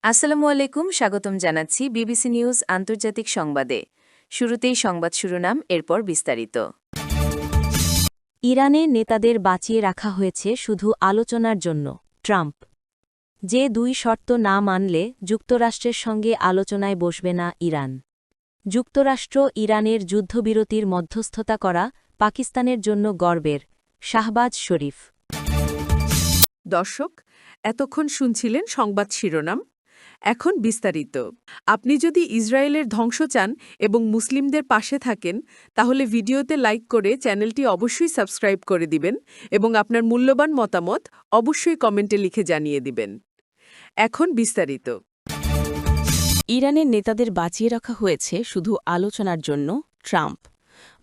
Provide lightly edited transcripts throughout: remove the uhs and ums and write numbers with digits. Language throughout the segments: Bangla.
আসসালামু আলাইকুম, স্বাগতম জানাচ্ছি বিবিসি নিউজ আন্তর্জাতিক সংবাদে। শুরুতেই সংবাদ শিরোনাম, এরপর বিস্তারিত। ইরানের নেতাদের বাঁচিয়ে রাখা হয়েছে শুধু আলোচনার জন্য, ট্রাম্প। যে দুই শর্ত না মানলে যুক্তরাষ্ট্রের সঙ্গে আলোচনায় বসবে না ইরান। যুক্তরাষ্ট্র ইরানের যুদ্ধবিরতির মধ্যস্থতা করা পাকিস্তানের জন্য গর্বের, শাহবাজ শরীফ। দর্শক, এতক্ষণ শুনছিলেন সংবাদ শিরোনাম। এখন বিস্তারিত। আপনি যদি ইসরায়েলের ধ্বংস চান এবং মুসলিমদের পাশে থাকেন, তাহলে ভিডিওতে লাইক করে চ্যানেলটি অবশ্যই সাবস্ক্রাইব করে দিবেন এবং আপনার মূল্যবান মতামত অবশ্যই কমেন্টে লিখে জানিয়ে দিবেন। এখন বিস্তারিত। ইরানের নেতাদের বাঁচিয়ে রাখা হয়েছে শুধু আলোচনার জন্য, ট্রাম্প।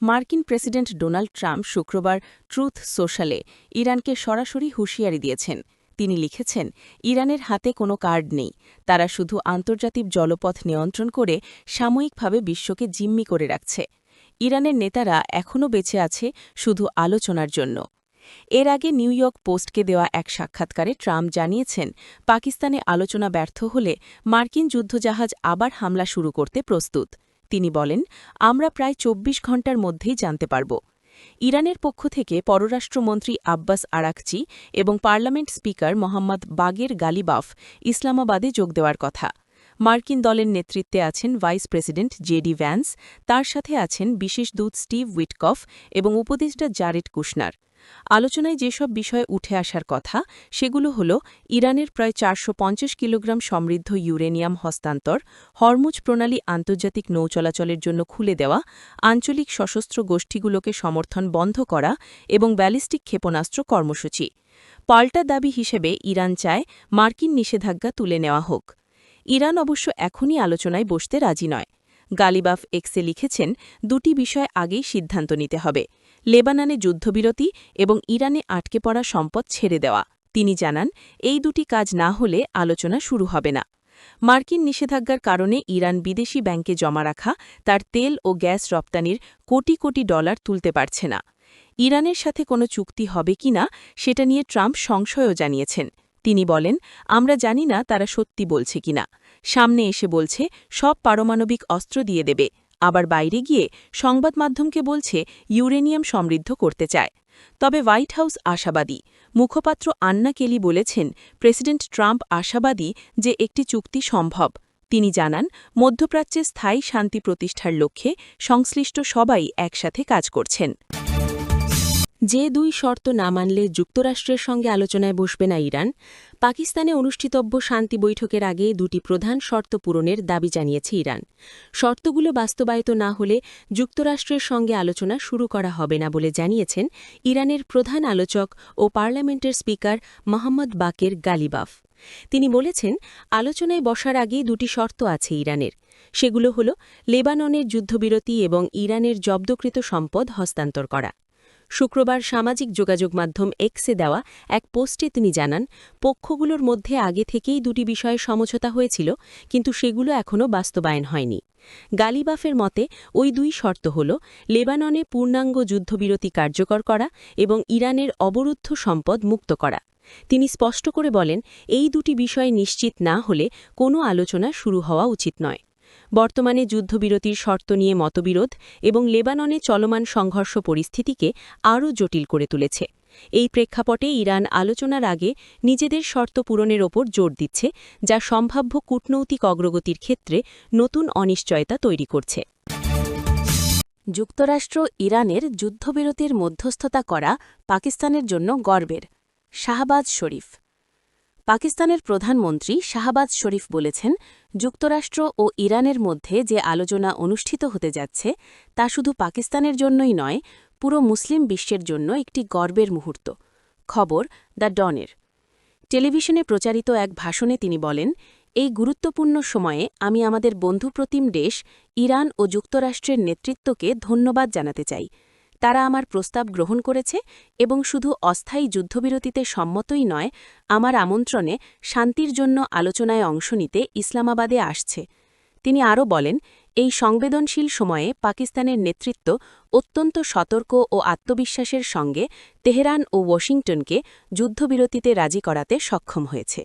মার্কিন প্রেসিডেন্ট ডোনাল্ড ট্রাম্প শুক্রবার ট্রুথ সোশ্যালে ইরানকে সরাসরি হুঁশিয়ারি দিয়েছেন। তিনি লিখেছেন, ইরানের হাতে কোনো কার্ড নেই, তারা শুধু আন্তর্জাতিক জলপথ নিয়ন্ত্রণ করে সাময়িকভাবে বিশ্বকে জিম্মি করে রাখছে। ইরানের নেতারা এখনও বেঁচে আছে শুধু আলোচনার জন্য। এর আগে নিউ ইয়র্ক পোস্টকে দেওয়া এক সাক্ষাৎকারে ট্রাম্প জানিয়েছেন, পাকিস্তানে আলোচনা ব্যর্থ হলে মার্কিন যুদ্ধজাহাজ আবার হামলা শুরু করতে প্রস্তুত। তিনি বলেন, আমরা প্রায় ২৪ ঘণ্টার মধ্যেই জানতে পারব। ইরানের পক্ষ থেকে পররাষ্ট্রমন্ত্রী আব্বাস আরাকচি এবং parliament speaker Mohammad Bagher Ghalibaf ইসলামাবাদে যোগ দেওয়ার কথা। মার্কিন দলের নেতৃত্বে আছেন ভাইস প্রেসিডেন্ট জেডি ভ্যান্স, তার সাথে আছেন বিশেষ দূত স্টিভ উইটকফ এবং উপদেষ্টা জারেড কুশনার। আলোচনায় যেসব বিষয়ে উঠে আসার কথা সেগুলো হল ইরানের প্রায় ৪৫০ কিলোগ্রাম সমৃদ্ধ ইউরেনিয়াম হস্তান্তর, হরমুজ প্রণালী আন্তর্জাতিক নৌ চলাচলের জন্য খুলে দেওয়া, আঞ্চলিক সশস্ত্র গোষ্ঠীগুলোকে সমর্থন বন্ধ করা এবং ব্যালিস্টিক ক্ষেপণাস্ত্র কর্মসূচি। পাল্টা দাবি হিসেবে ইরান চায় মার্কিন নিষেধাজ্ঞা তুলে নেওয়া হোক। ইরান অবশ্য এখনই আলোচনায় বসতে রাজি নয়। গালিবাফ এক্সে লিখেছেন, দুটি বিষয় আগেই সিদ্ধান্ত নিতে হবে, লেবাননে যুদ্ধবিরতি এবং ইরানে আটকে পড়া সম্পদ ছেড়ে দেওয়া। তিনি জানান, এই দুটি কাজ না হলে আলোচনা শুরু হবে না। মার্কিন নিষেধাজ্ঞার কারণে ইরান বিদেশি ব্যাংকে জমা রাখা তার তেল ও গ্যাস রপ্তানির কোটি কোটি ডলার তুলতে পারছে না। ইরানের সাথে কোনো চুক্তি হবে কিনা সেটা নিয়ে ট্রাম্প সংশয়ও জানিয়েছেন। তিনি বলেন, আমরা জানি না তারা সত্যি বলছে কিনা। সামনে এসে বলছে সব পারমাণবিক অস্ত্র দিয়ে দেবে, আবার বাইরে গিয়ে সংবাদ মাধ্যমকে বলছে ইউরেনিয়াম সমৃদ্ধ করতে চায়। তবে হোয়াইট হাউস আশাবাদী। মুখপাত্র আন্না কেলি বলেছেন, প্রেসিডেন্ট ট্রাম্প আশাবাদী যে একটি চুক্তি সম্ভব। তিনি জানান, মধ্যপ্রাচ্যে স্থায়ী শান্তি প্রতিষ্ঠার লক্ষ্যে সংশ্লিষ্ট সবাই একসাথে কাজ করছেন। যে দুই শর্ত না মানলে যুক্তরাষ্ট্রের সঙ্গে আলোচনায় বসবে না ইরান, পাকিস্তানে অনুষ্ঠিতব্য শান্তি বৈঠকের আগে দুটি প্রধান শর্ত পূরণের দাবি জানিয়েছে ইরান। শর্তগুলো বাস্তবায়িত না হলে যুক্তরাষ্ট্রের সঙ্গে আলোচনা শুরু করা হবে না বলে জানিয়েছেন ইরানের প্রধান আলোচক ও পার্লামেন্টের স্পিকার মোহাম্মদ বাকের গালিবাফ। তিনি বলেছেন, আলোচনায় বসার আগে দুটি শর্ত আছে ইরানের। সেগুলো হল লেবাননের যুদ্ধবিরতি এবং ইরানের জব্দকৃত সম্পদ হস্তান্তর করা। শুক্রবার সামাজিক যোগাযোগ মাধ্যম এক্সে দেওয়া এক পোস্টে তিনি জানান, পক্ষগুলোর মধ্যে আগে থেকেই দুটি বিষয়ে সমঝোতা হয়েছিল, কিন্তু সেগুলো এখনও বাস্তবায়ন হয়নি। গালিবাফের মতে ওই দুই শর্ত হল লেবাননে পূর্ণাঙ্গ যুদ্ধবিরতি কার্যকর করা এবং ইরানের অবরুদ্ধ সম্পদ মুক্ত করা। তিনি স্পষ্ট করে বলেন, এই দুটি বিষয় নিশ্চিত না হলে কোনো আলোচনা শুরু হওয়া উচিত নয়। বর্তমানে যুদ্ধবিরতির শর্ত নিয়ে মতবিরোধ এবং লেবাননে চলমান সংঘর্ষ পরিস্থিতিকে আরও জটিল করে তুলেছে। এই প্রেক্ষাপটে ইরান আলোচনার আগে নিজেদের শর্ত পূরণের ওপর জোর দিচ্ছে, যা সম্ভাব্য কূটনৈতিক অগ্রগতির ক্ষেত্রে নতুন অনিশ্চয়তা তৈরি করছে। যুক্তরাষ্ট্র ইরানের যুদ্ধবিরতির মধ্যস্থতা করা পাকিস্তানের জন্য গর্বের, শাহবাজ শরীফ। পাকিস্তানের প্রধানমন্ত্রী শাহবাজ শরীফ বলেছেন, যুক্তরাষ্ট্র ও ইরানের মধ্যে যে আলোচনা অনুষ্ঠিত হতে যাচ্ছে তা শুধু পাকিস্তানের জন্যই নয়, পুরো মুসলিম বিশ্বের জন্য একটি গর্বের মুহূর্ত। খবর দ্য ডনের। টেলিভিশনে প্রচারিত এক ভাষণে তিনি বলেন, এই গুরুত্বপূর্ণ সময়ে আমি আমাদের বন্ধুপ্রতিম দেশ ইরান ও যুক্তরাষ্ট্রের নেতৃত্বকে ধন্যবাদ জানাতে চাই। তারা আমার প্রস্তাব গ্রহণ করেছে এবং শুধু অস্থায়ী যুদ্ধবিরতিতে সম্মতই নয়, আমার আমন্ত্রণে শান্তির জন্য আলোচনায় অংশ নিতে ইসলামাবাদে আসছে। তিনি আরও বলেন, এই সংবেদনশীল সময়ে পাকিস্তানের নেতৃত্ব অত্যন্ত সতর্ক ও আত্মবিশ্বাসের সঙ্গে তেহরান ও ওয়াশিংটনকে যুদ্ধবিরতিতে রাজি করাতে সক্ষম হয়েছে।